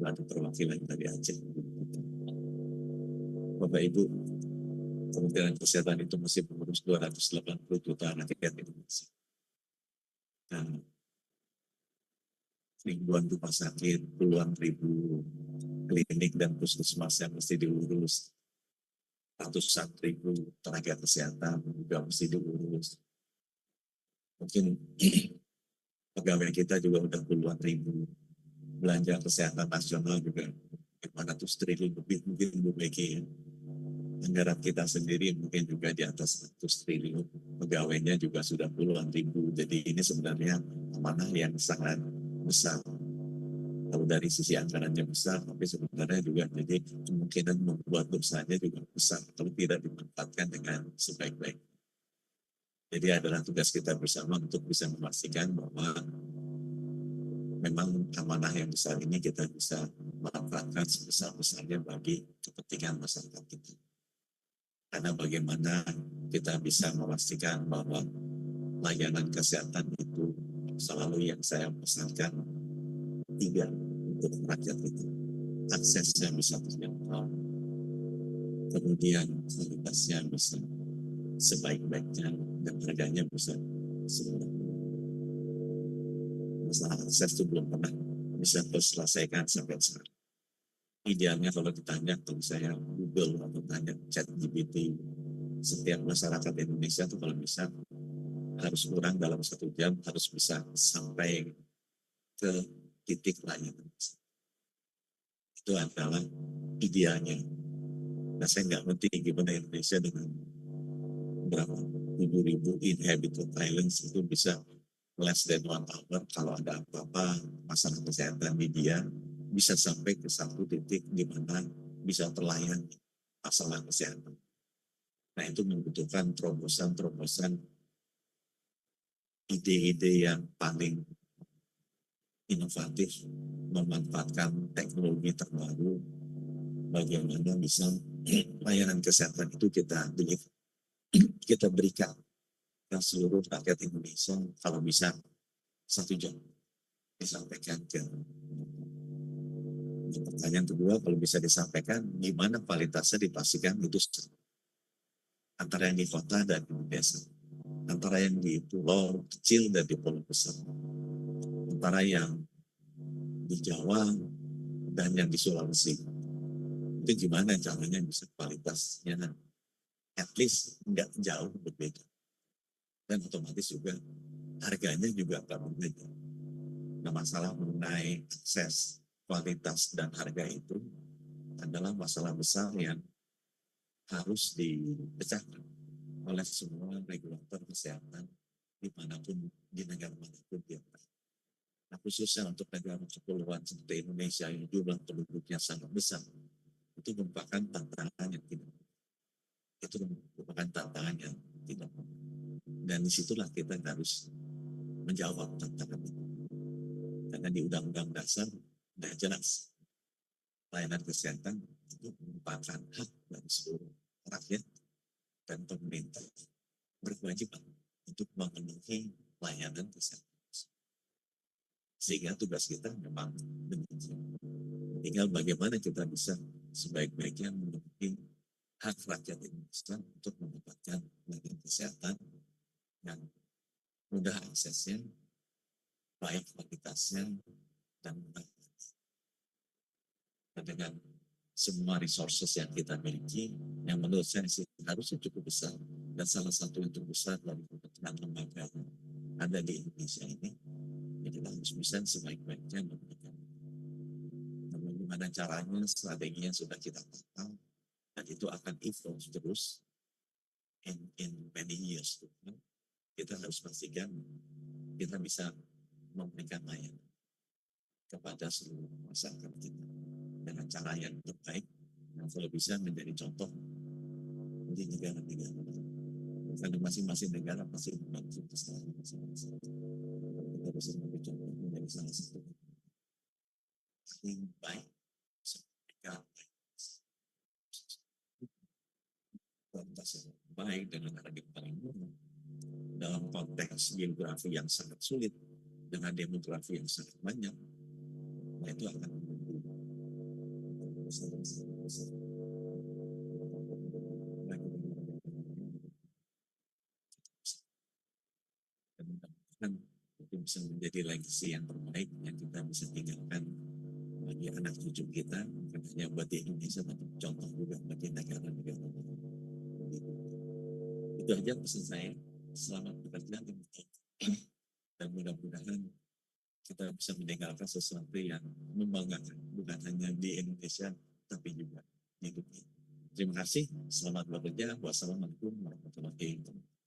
ada perwakilan dari Aceh. Bapak Ibu, Kementerian Kesehatan itu masih mengurus 280 juta rakyat Indonesia. Dan ribuan rumah sakit, puluhan ribu klinik dan puskesmas yang mesti diurus, ratusan ribu tenaga kesehatan juga mesti diurus. Mungkin pegawai kita juga udah puluhan ribu. Belanja kesehatan nasional juga 500 triliun lebih mungkin Bu Beki. Anggaran kita sendiri mungkin juga di atas 100 triliun. Pegawainya juga sudah puluhan ribu. Jadi ini sebenarnya amanah yang sangat besar. Kalau dari sisi anggarannya besar, tapi sebenarnya juga jadi kemungkinan membuat dosanya juga besar kalau tidak dimanfaatkan dengan sebaik-baik. Jadi adalah tugas kita bersama untuk bisa memastikan bahwa memang amanah yang besar ini kita bisa manfaatkan sebesar-besarnya bagi kepentingan masyarakat kita. Karena bagaimana kita bisa memastikan bahwa layanan kesehatan itu selalu yang saya pesankan tiga untuk rakyat itu. Aksesnya bisa terjangkau, kemudian kualitasnya bisa sebaik-baiknya, dan harganya bisa semurah. Masalah akses itu belum pernah bisa terselesaikan sampai sekarang. Idealnya kalau ditanya, kalau saya Google atau tanya ChatGPT, setiap masyarakat Indonesia itu kalau bisa harus kurang dalam 1 jam, harus bisa sampai ke titik layanan. Itu adalah idealnya. Nah, saya nggak ngerti gimana Indonesia dengan berapa 7.000 inhabited islands itu bisa less than 1 hour kalau ada apa-apa masalah kesehatan di dia bisa sampai ke satu titik di mana bisa terlayani masalah kesehatan. Nah, itu membutuhkan terobosan-terobosan ide-ide yang paling inovatif, memanfaatkan teknologi terbaru, bagaimana bisa layanan kesehatan itu kita berikan ke seluruh rakyat Indonesia kalau bisa 1 jam disampaikan ke. Pertanyaan kedua, kalau bisa disampaikan, gimana kualitasnya dipastikan itu antara yang di kota dan di desa, antara yang di pulau kecil dan di pulau besar, antara yang di Jawa dan yang di Sulawesi. Itu gimana caranya bisa kualitasnya at least nggak jauh berbeda. Dan otomatis juga harganya juga nggak berbeda. Nah, masalah mengenai akses, kualitas, dan harga itu adalah masalah besar yang harus dipecahkan oleh semua regulator kesehatan dimanapun, di negara manapun dia berada. Nah, khususnya untuk negara kepulauan seperti Indonesia yang jumlah penduduknya sangat besar, itu merupakan tantangan yang tidak dan disitulah kita harus menjawab tantangan itu. Karena di Undang-Undang Dasar sudah jelas layanan kesehatan itu merupakan hak dari seluruh rakyat dan pemerintah berkewajiban untuk memenuhi layanan kesehatan. Sehingga tugas kita memang demikian. Tinggal bagaimana kita bisa sebaik-baiknya memenuhi hak rakyat Indonesia untuk mendapatkan layanan kesehatan yang mudah aksesnya, baik kualitasnya, dan mudah. Dengan semua resources yang kita miliki, yang menurut saya harusnya cukup besar, dan salah satu yang terbesar dari kementerian lembaga ada di Indonesia ini, kita harus bisa sebaik-baiknya memberikan. Bagaimana caranya, strateginya sudah kita tahu, dan itu akan evolve terus in many years. Kita harus pastikan kita bisa memberikan layanan kepada seluruh masyarakat kita dengan cara yang terbaik, dan kalau bisa menjadi contoh di negara-negara. Karena masing-masing negara pasti memiliki kesalahan masing-masing. Kita bisa menjadi contoh menjadi salah satu yang baik, kualitas yang baik dengan harga yang paling murah dalam konteks geografi yang sangat sulit dengan demografi yang sangat banyak. Nah, itu akan menunggu Dan mudah-mudahan itu bisa menjadi legacy yang terbaik yang kita bisa tinggalkan bagi anak cucu kita, bukan hanya buat di Indonesia, tapi contoh juga bagi negara-negara lain. Itu aja pesan saya. Selamat bekerja dan mudah-mudahan kita bisa meninggalkan sesuatu yang membanggakan, bukan hanya di Indonesia, tapi juga di dunia. Terima kasih. Selamat bekerja. Wassalamualaikum warahmatullahi wabarakatuh.